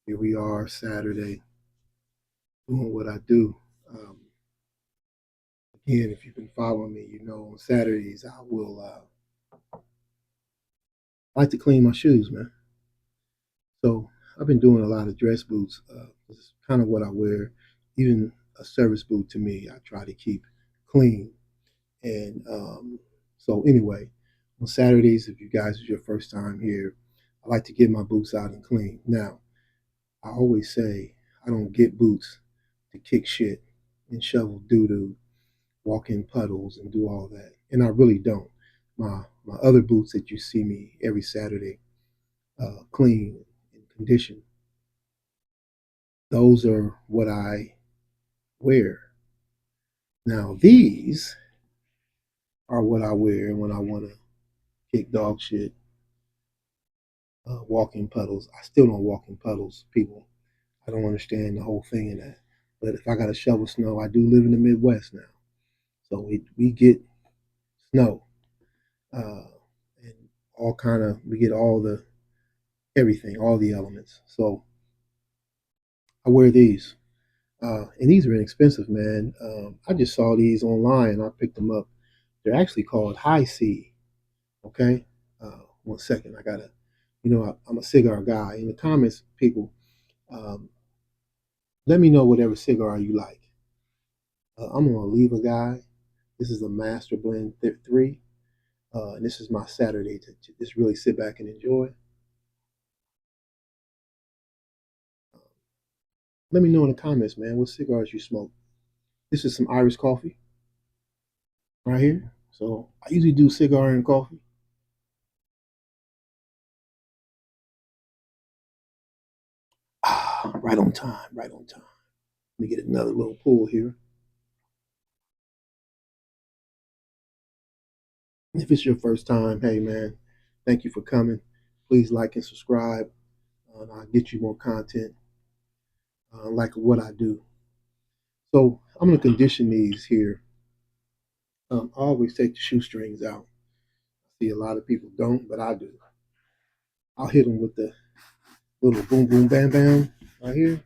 Here we are, Saturday, doing what I do. Um, Again, if you've been following me, you know on Saturdays I will like to clean my shoes, man. So I've been doing a lot of dress boots. It's kind of what I wear. Even a service boot to me, I try to keep clean. And so anyway, on Saturdays, if you guys is your first time here, I like to get my boots out and clean. Now, I always say I don't get boots to kick shit and shovel doo doo, walk in puddles, and do all that. And I really don't. My other boots that you see me every Saturday clean and condition, those are what I wear. Now these are what I wear when I want to kick dog shit, walk in puddles. I still don't walk in puddles, people. I don't understand the whole thing in that. But if I got to shovel snow, I do live in the Midwest now, so we get snow uh, and all kind of we get all the everything, all the elements. So I wear these, and these are inexpensive, man. I just saw these online. I picked them up. They're actually called Hisea. Okay, one second. I gotta, I'm a cigar guy. In the comments, people, um, let me know whatever cigar you like. I'm gonna leave a guy. This is a Master Blend 3, and this is my Saturday to just really sit back and enjoy. Let me know in the comments, man, what cigars you smoke. This is some Irish coffee right here. So I usually do cigar and coffee. Ah, right on time, right on time. Let me get another little pull here. If it's your first time, hey man, thank you for coming. Please like and subscribe, and I'll get you more content like what I do. So I'm gonna condition these here. I always take the shoestrings out. See, a lot of people don't, but I do. I'll hit them with the little boom, boom, bam, bam right here.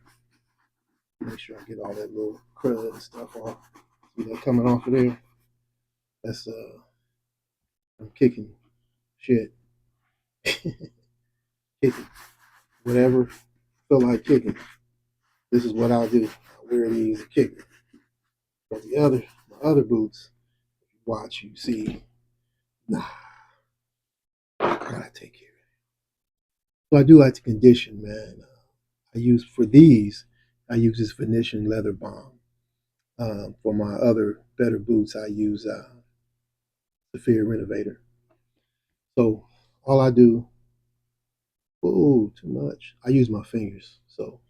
Make sure I get all that little crud and stuff off. See that coming off of there? That's I'm kicking shit, kicking whatever feel like kicking. This is what I'll do. I wear these and kick it. But my other boots, watch you see. Nah, I gotta take care of it. So I do like to condition, man. I use for these. I use this Venetian Leather Balm. For my other better boots, I use the Fear Renovator. So all I do, oh, too much. I use my fingers. So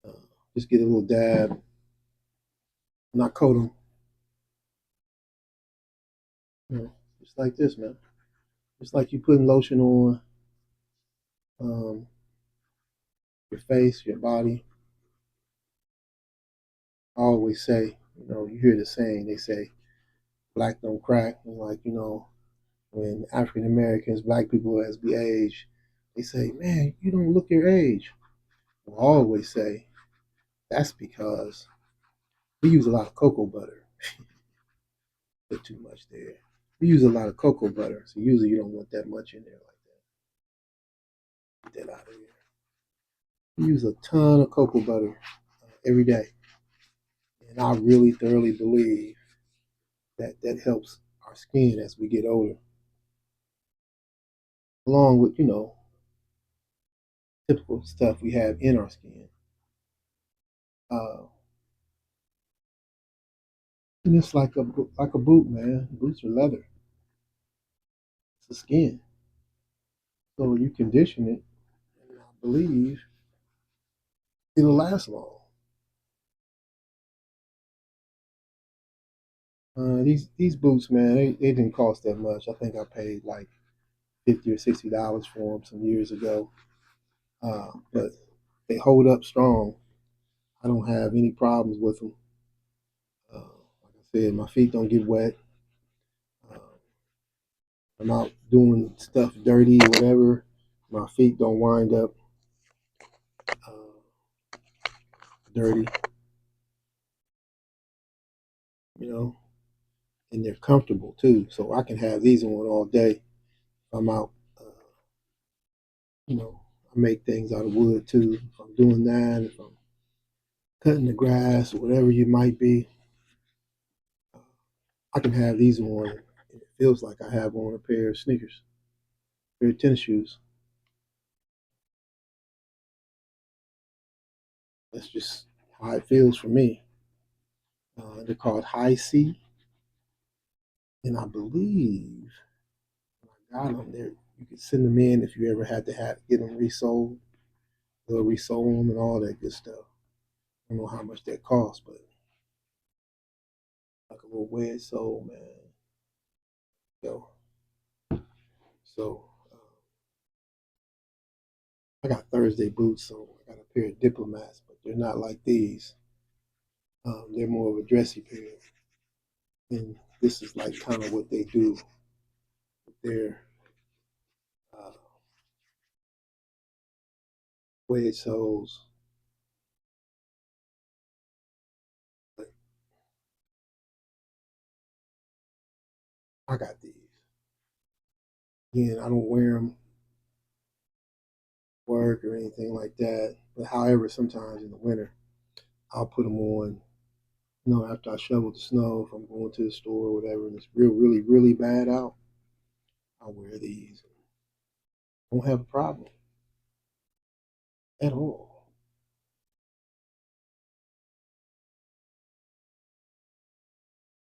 uh, just get a little dab, not coat them, just like this, man. Just like you putting lotion on um, your face, your body. I always say, you hear the saying, they say, black don't crack. And like, when African Americans, black people as we age, they say, man, you don't look your age. Well, I always say, that's because we use a lot of cocoa butter. Put too much there. We use a lot of cocoa butter, so usually you don't want that much in there like that. Get that out of here. We use a ton of cocoa butter every day, and I really thoroughly believe that that helps our skin as we get older, along with typical stuff we have in our skin. Uh, and it's like a boot, man. Boots are leather. It's the skin, so you condition it, and I believe it'll last long. These boots, man, they didn't cost that much. I think I paid like $50 or $60 for them some years ago. But they hold up strong. I don't have any problems with them. Like I said, my feet don't get wet. Uh, I'm out doing stuff dirty, whatever. My feet don't wind up dirty, you know, and they're comfortable too. So I can have these on all day if I'm out. You know, I make things out of wood too. If I'm doing that, if I'm cutting the grass or whatever you might be, I can have these on. And it feels like I have on a pair of sneakers, a pair of tennis shoes. That's just how it feels for me. They're called Hisea, and I believe I got them there. You can send them in if you ever had to have get them resold. They'll resole them and all that good stuff. I don't know how much that costs, but like a little wedge sole, man. Yo, so I got Thursday boots, so I got a pair of diplomats, but they're not like these. They're more of a dressy pair, and this is like kind of what they do with their uh, wedge soles. But I got these. Again, I don't wear them work or anything like that. But however, sometimes in the winter, I'll put them on. You know, after I shovel the snow, if I'm going to the store or whatever, and it's really, really bad out, I'll wear these. I won't have a problem at all.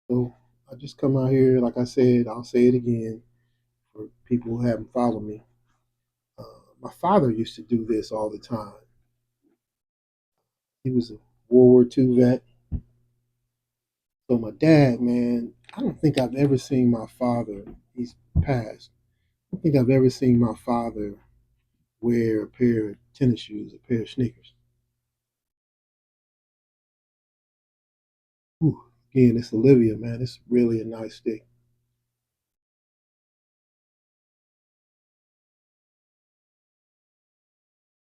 So I just come out here, like I said, I'll say it again for people who haven't followed me. Uh, my father used to do this all the time. He was a World War II vet. So my dad, man, I don't think I've ever seen my father. He's passed. I don't think I've ever seen my father wear a pair of tennis shoes, a pair of sneakers. Whew. Again, it's Olivia, man. It's really a nice stick.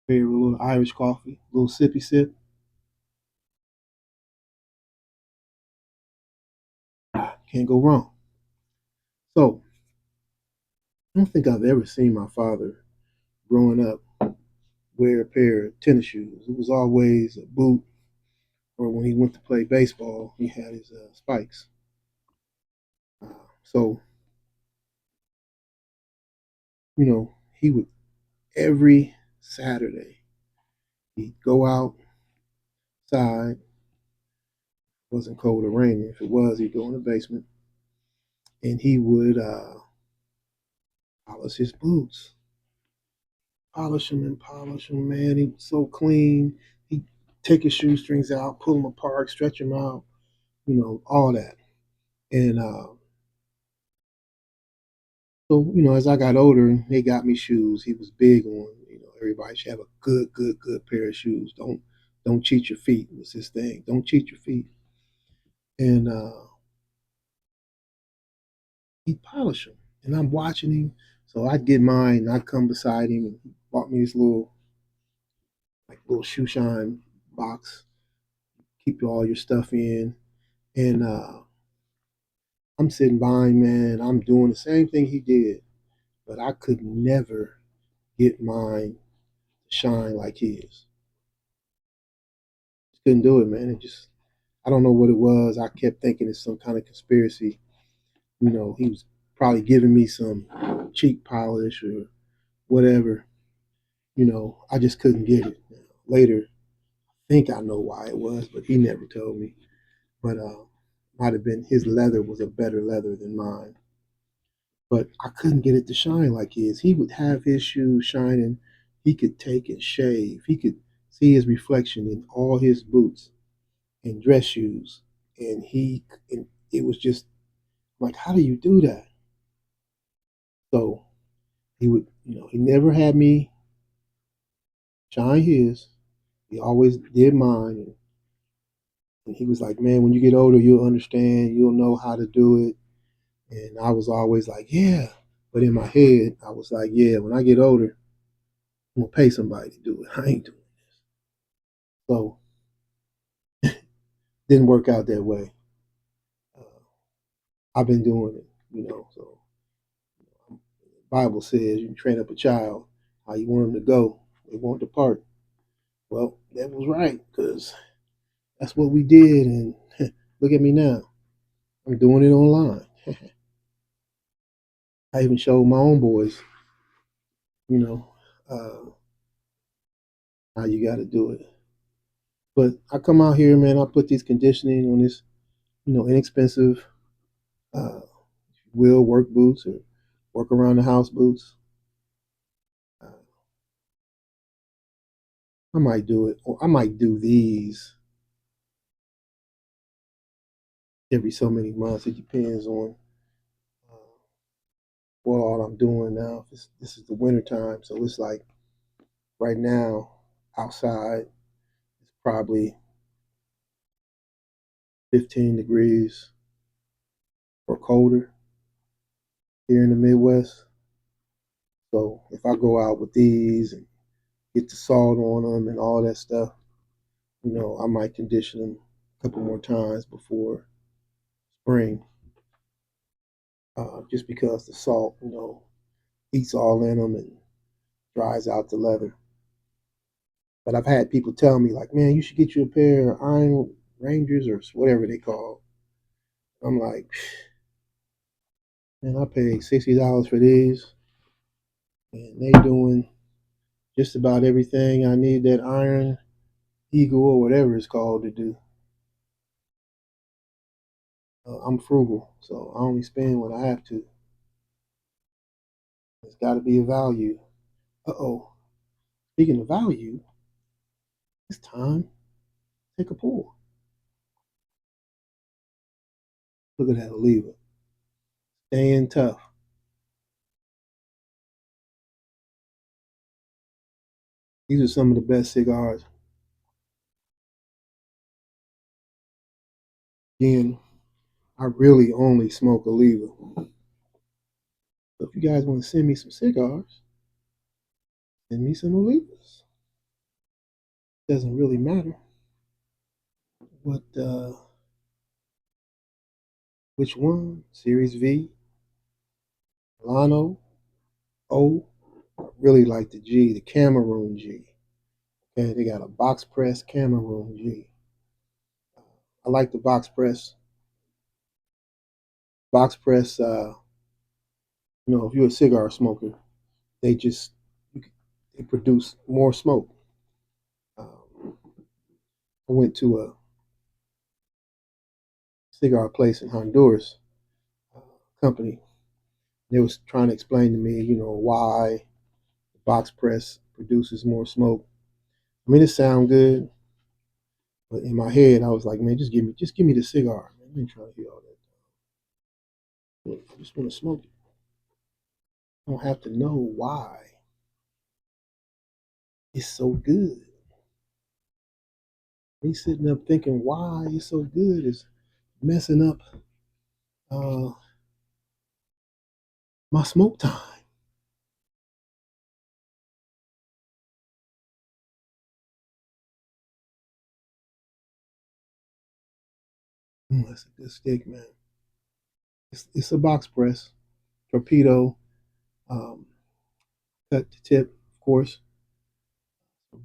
Pair with a little Irish coffee, a little sippy sip. Can't go wrong. So I don't think I've ever seen my father growing up wear a pair of tennis shoes. It was always a boot, or when he went to play baseball, he had his spikes. So, you know, he would every Saturday, he'd go outside. It wasn't cold or raining. If it was, he'd go in the basement and he would polish his boots. Polish them, man. He was so clean. He'd take his shoestrings out, pull them apart, stretch them out, you know, all that. And so, you know, as I got older, they got me shoes. He was big on, you know, everybody should have a good pair of shoes. Don't cheat your feet was his thing. Don't cheat your feet. And he'd polish them. And I'm watching him. So I'd get mine and I'd come beside him and he bought me this little shoe shine box. Keep all your stuff in. And I'm sitting by him, man. I'm doing the same thing he did. But I could never get mine to shine like his. Just couldn't do it, man. It just I don't know what it was. I kept thinking it's some kind of conspiracy. You know, he was probably giving me some cheap polish or whatever. You know, I just couldn't get it. Later, I think I know why it was, but he never told me. But might have been his leather was a better leather than mine. But I couldn't get it to shine like his. He would have his shoes shining. He could take and shave. He could see his reflection in all his boots and dress shoes. And it was just like, how do you do that? So he would, you know, he never had me shine his. He always did mine. And he was like, man, when you get older, you'll understand. You'll know how to do it. And I was always like, yeah. But in my head, I was like, yeah, when I get older, I'm going to pay somebody to do it. I ain't doing it. So Didn't work out that way. Uh, I've been doing it, So the Bible says you can train up a child how you want them to go. They won't depart. Well, that was right because that's what we did, and look at me now. I'm doing it online. I even showed my own boys, you know, uh, how you got to do it. But I come out here, man. I put these conditioning on this, inexpensive uh, wheel work boots or work around the house boots. Uh, I might do it, or I might do these every so many months. It depends on uh, what all I'm doing now. This is the winter time, so it's like right now outside it's probably 15 degrees or colder here in the Midwest. So if I go out with these and get the salt on them and all that stuff, I might condition them a couple more times before spring, just because the salt, eats all in them and dries out the leather. But I've had people tell me like, man, you should get you a pair of Iron Rangers or whatever they call. I'm like, man, I paid $60 for these, and they doing just about everything I need that Iron Eagle or whatever it's called to do. I'm frugal, so I only spend when I have to. It's got to be a value. Oh, speaking of value, it's time to take a pull. Look at that lever, staying tough. These are some of the best cigars. Again, I really only smoke a lever. So if you guys want to send me some cigars, send me some Olivas. Doesn't really matter what, which one. Series V, Milano, O. I really like the G, the Cameroon G. Okay, they got a box press Cameroon G. I like the box press. Box press. If you're a cigar smoker, they just they produce more smoke. Um, I went to a cigar place in Honduras, uh, company. They was trying to explain to me, why the box press produces more smoke. I mean, it sound good, but in my head, I was like, man, just give me the cigar. Man, I ain't trying to hear all that. I just want to smoke it. I don't have to know why it's so good. Me sitting up thinking why it's so good is messing up uh, my smoke time. That's a good stick, man. It's a box press, torpedo, um, cut to tip, of course.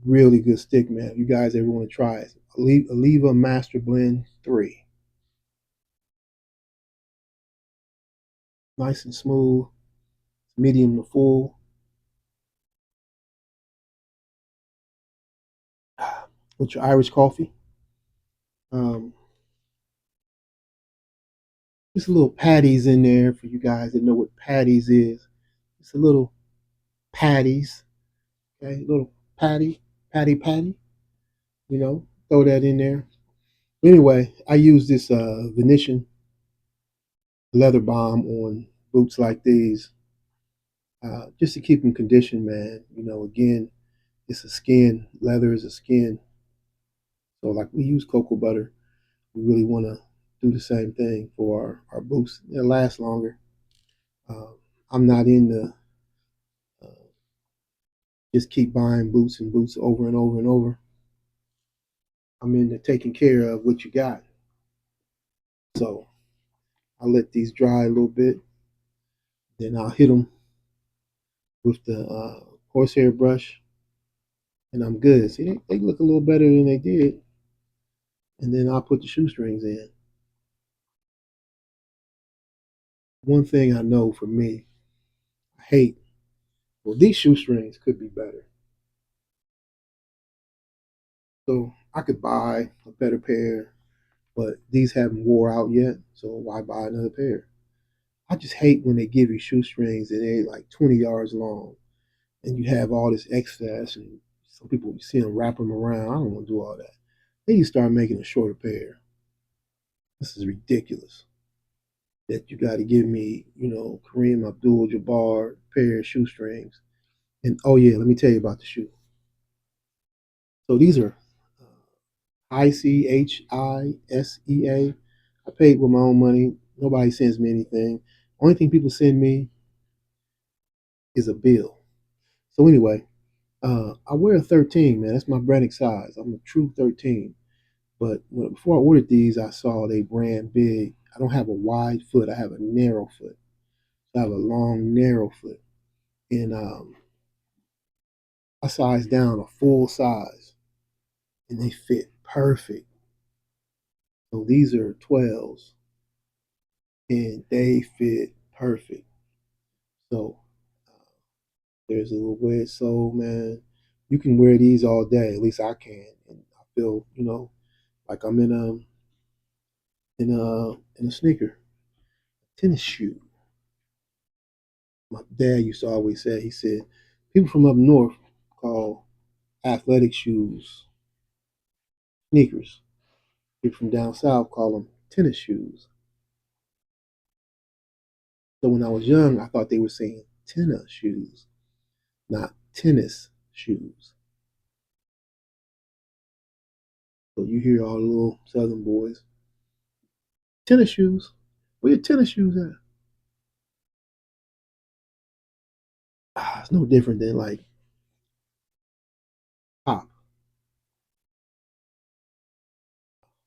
Really good stick, man. If you guys ever want to try it, Oliva Master Blend 3. Nice and smooth, medium to full. With your Irish coffee. Um, just a little patties in there for you guys that know what patties is. It's a little patties, okay? A little patty. Throw that in there. Anyway, I use this Venetian leather balm on boots like these, just to keep them conditioned, man. Again, it's a skin. Leather is a skin. So, like we use cocoa butter, we really want to do the same thing for our boots. They'll last longer. Uh, I'm not in the uh, just keep buying boots and boots over and over and over. I'm into taking care of what you got. So I let these dry a little bit. Then I'll hit them with the horsehair brush, and I'm good. See, they look a little better than they did. And then I'll put the shoestrings in. One thing I know for me, I hate, well, these shoestrings could be better. So I could buy a better pair, but these haven't wore out yet. So why buy another pair? I just hate when they give you shoestrings and they're like 20 yards long and you have all this excess and some people you see them wrap them around. I don't want to do all that. Then you start making a shorter pair. This is ridiculous. That you got to give me, Kareem Abdul-Jabbar pair of shoestrings. And oh yeah, let me tell you about the shoe. So these are Hisea. I paid with my own money. Nobody sends me anything. Only thing people send me is a bill. So anyway, I wear a 13, man. That's my branding size. I'm a true 13. But before I ordered these, I saw they ran big. I don't have a wide foot. I have a narrow foot. I have a long, narrow foot. And I sized down a full size, and they fit perfect. So these are 12s, and they fit perfect. So there's a little wedge sole, man. You can wear these all day. At least I can, and I feel, like I'm in a sneaker, tennis shoe. My dad used to always say, he said, people from up north call athletic shoes sneakers. People from down south call them tennis shoes. So when I was young, I thought they were saying tennis shoes, not tennis shoes. So you hear all the little southern boys, tennis shoes. Where your tennis shoes at? It's no different than like pop.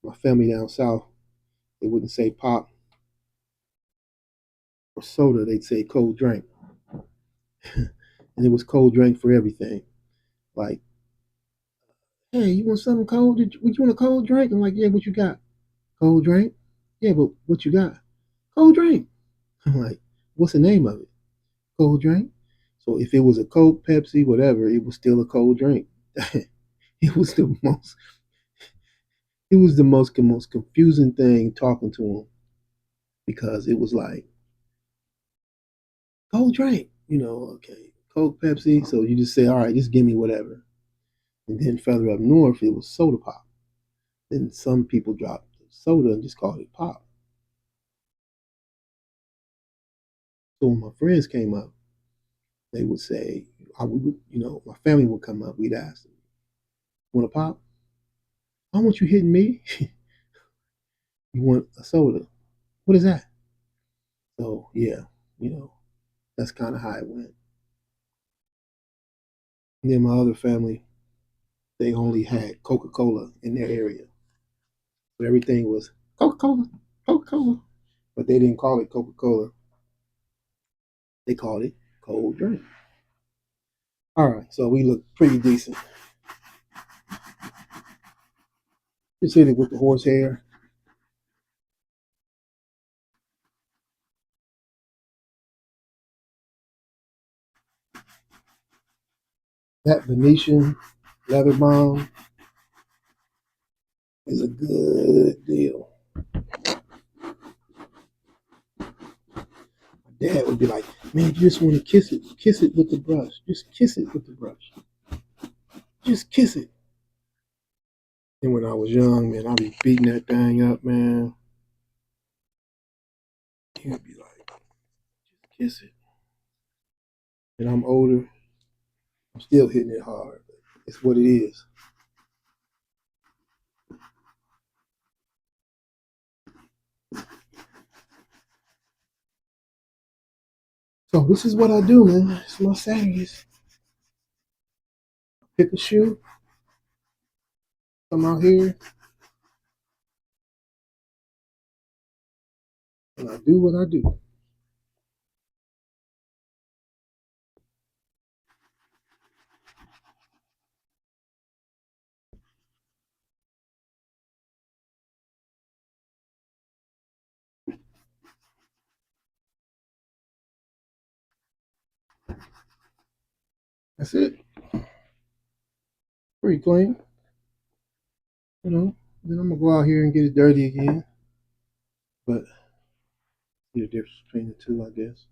My family down south, they wouldn't say pop or soda, they'd say cold drink. And it was cold drink for everything. Like, hey, you want something cold? Would you want a cold drink? I'm like, yeah, what you got? Cold drink? Yeah, but what you got? Cold drink. I'm like, what's the name of it? Cold drink. So if it was a Coke, Pepsi, whatever, it was still a cold drink. it was the most most confusing thing talking to him because it was like cold drink, okay, Coke, Pepsi. So you just say, all right, just give me whatever. And then further up north, it was soda pop. Then some people dropped soda and just called it pop. So when my friends came up, they would say, I would, my family would come up. We'd ask them, want a pop? I don't want you hitting me. You want a soda? What is that? So yeah, you know, that's kind of how it went. And then my other family, they only had Coca Cola in their area. So everything was Coca Cola, Coca Cola. But they didn't call it Coca Cola. They called it cold drink. All right, so we look pretty decent. Just hit it with the horsehair. That Venetian Leather Balm is a good deal. My dad would be like, man, you just want to kiss it with the brush. Just kiss it with the brush. Just kiss it. And when I was young, man, I'd be beating that thing up, man. He would be like, kiss it. And I'm older, I'm still hitting it hard. It's what it is. So this is what I do, man. It's my Saturdays. Pick a shoe, come out here, and I do what I do. That's it. Pretty clean, you know. Then I'm gonna go out here and get it dirty again. But see the difference between the two, I guess.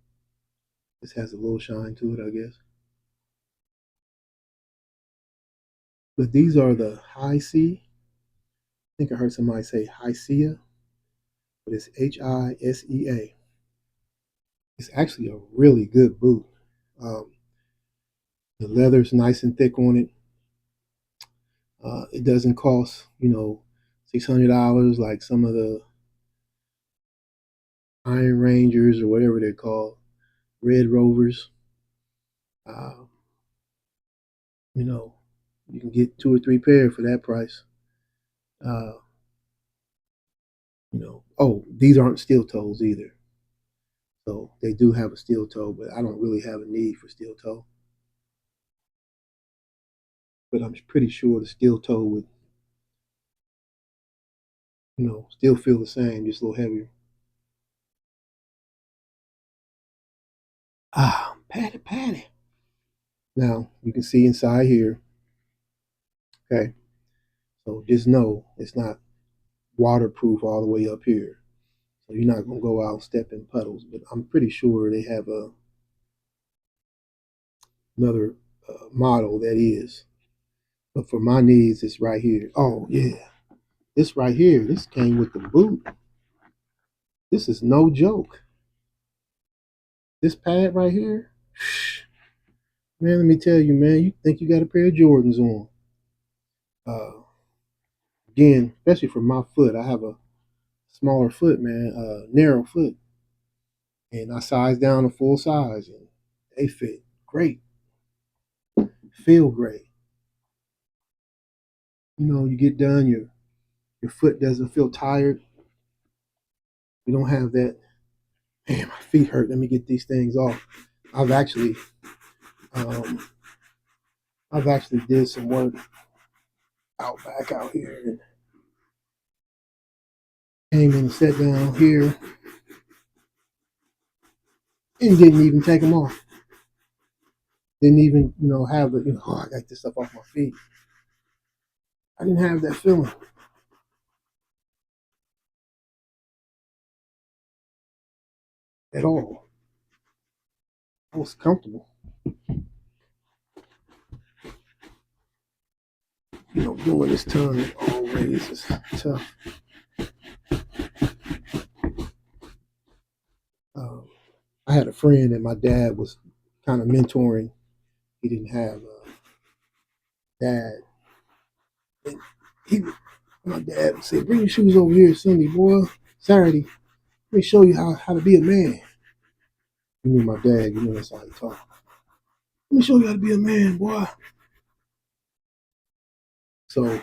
This has a little shine to it, I guess. But these are the high C. I think I heard somebody say Hisea, but it's Hisea. It's actually a really good boot. Um, the leather's nice and thick on it. It doesn't cost, $600 like some of the Iron Rangers or whatever they're called, Red Rovers. Uh, you know, you can get two or three pair for that price. Uh, oh, these aren't steel toes either. So they do have a steel toe, but I don't really have a need for steel toe. But I'm pretty sure the steel toe would, still feel the same, just a little heavier. Ah, patty, patty. Now you can see inside here. Okay, so just know it's not waterproof all the way up here. So you're not gonna go out and step in puddles. But I'm pretty sure they have another model that is. But for my needs, it's right here. Oh yeah, this right here. This came with the boot. This is no joke. This pad right here. Man, let me tell you, man. You think you got a pair of Jordans on? Uh, Again, especially for my foot. I have a smaller foot, man. Narrow foot, and I size down to full size, and they fit great. Feel great. You get done, your foot doesn't feel tired. You don't have that. Man, my feet hurt. Let me get these things off. I've actually, um, I've actually did some work out back out here, and came in and sat down here, and didn't even take them off. Didn't even, have the, oh, I got this stuff off my feet. I didn't have that feeling at all. I was comfortable. Doing this time always is tough. Um, I had a friend that my dad was kind of mentoring. He didn't have a dad. And my dad would say, "Bring your shoes over here Sunday, boy. Saturday. Let me show you how to be a man." You knew my dad. You know that's how he talked. Let me show you how to be a man, boy. So,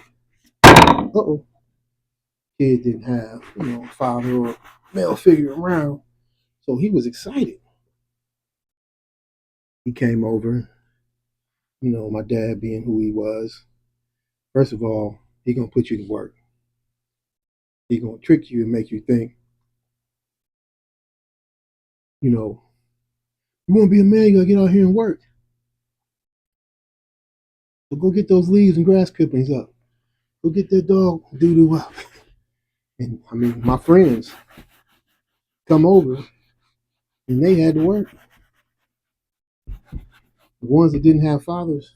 uh-oh, kid didn't have, a father or male figure around. So he was excited. He came over, my dad being who he was. First of all, he gonna put you to work. He gonna trick you and make you think, you know, you wanna be a man, you gotta get out here and work. So go get those leaves and grass clippings up. Go get that dog doo doo up. And I mean, my friends come over and they had to work. The ones that didn't have fathers,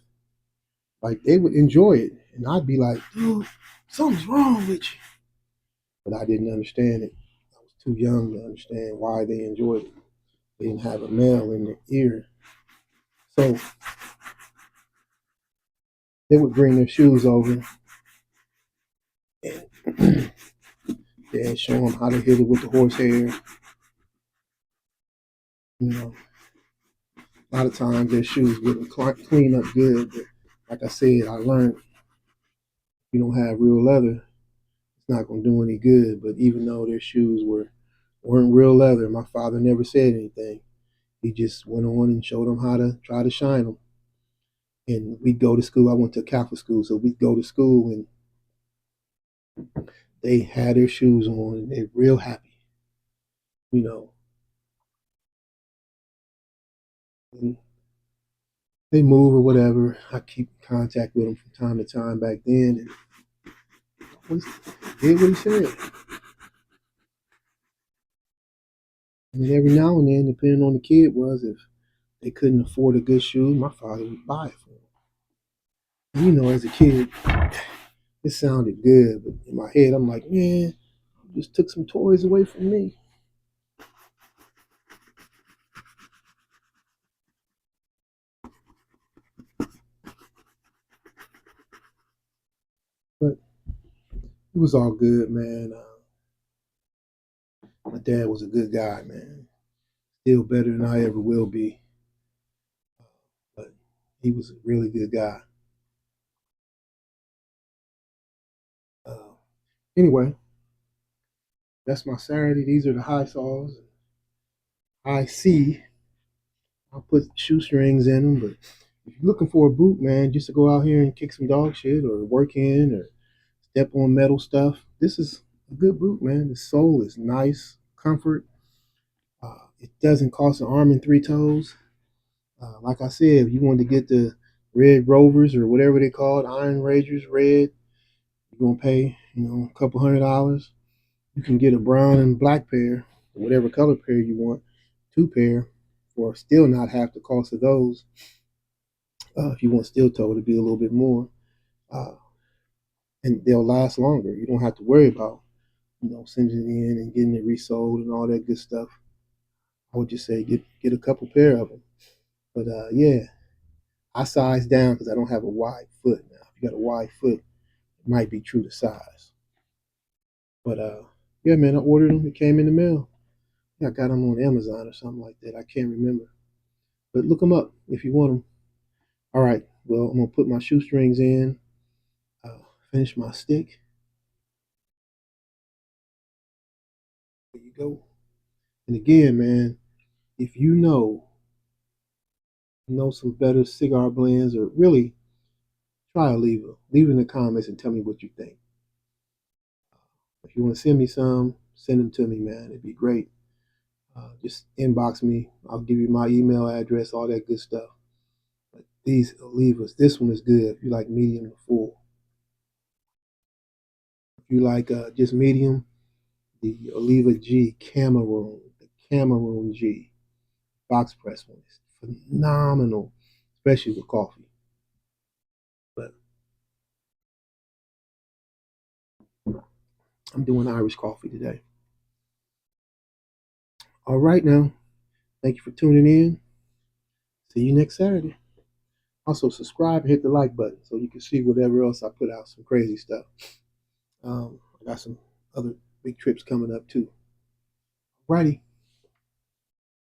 like they would enjoy it. And I'd be like, dude, something's wrong with you. But I didn't understand it. I was too young to understand why they enjoyed it. They didn't have a male in their ear. So they would bring their shoes over and they'd show them how to hit it with the horsehair. A lot of times their shoes wouldn't clean up good. But like I said, I learned you don't have real leather, it's not going to do any good. But even though their shoes were weren't real leather. My father never said anything. He just went on and showed them how to try to shine them. And we'd go to school. I went to Catholic school, so we'd go to school and they had their shoes on and they're real happy, you know. And they move or whatever. I keep contact with them from time to time back then, and always did what he said. And then every now and then, depending on the kid, was if they couldn't afford a good shoe, my father would buy it for them. And, as a kid, it sounded good, but in my head, I'm like, man, you just took some toys away from me. But it was all good, man. My dad was a good guy, man. Still better than I ever will be. But he was a really good guy. Uh, anyway, that's my Saturday. These are the high saws. I see. I'll put shoestrings in them, but if you're looking for a boot, man, just to go out here and kick some dog shit or work in or step on metal stuff, this is a good boot, man. The sole is nice, comfort. It doesn't cost an arm and three toes. Like I said, if you wanted to get the Red Rovers or whatever they call it, Iron Rangers Red, you're gonna pay, a couple $100. You can get a brown and black pair, or whatever color pair you want, two pair, for still not half the cost of those. If you want steel toe, it'll be a little bit more, uh, and they'll last longer. You don't have to worry about sending it in and getting it resold and all that good stuff. I would just say get a couple pair of them. But yeah, I size down because I don't have a wide foot now. If you got a wide foot, it might be true to size. But yeah, man, I ordered them. It came in the mail. Yeah, I got them on Amazon or something like that. I can't remember. But look them up if you want them. All right. Well, I'm gonna put my shoestrings in. Uh, finish my stick. There you go. And again, man, if you know some better cigar blends, or really try a lever. Leave it in the comments and tell me what you think. If you want to send me some, send them to me, man. It'd be great. Just inbox me. I'll give you my email address, all that good stuff. But these levers, this one is good if you like medium to full. If you like just medium, the Oliva G Cameroon, the Cameroon G box press one is phenomenal, especially with coffee. But I'm doing Irish coffee today. All right, now. Thank you for tuning in. See you next Saturday. Also, subscribe and hit the like button so you can see whatever else I put out, some crazy stuff. I got some other big trips coming up too. Righty.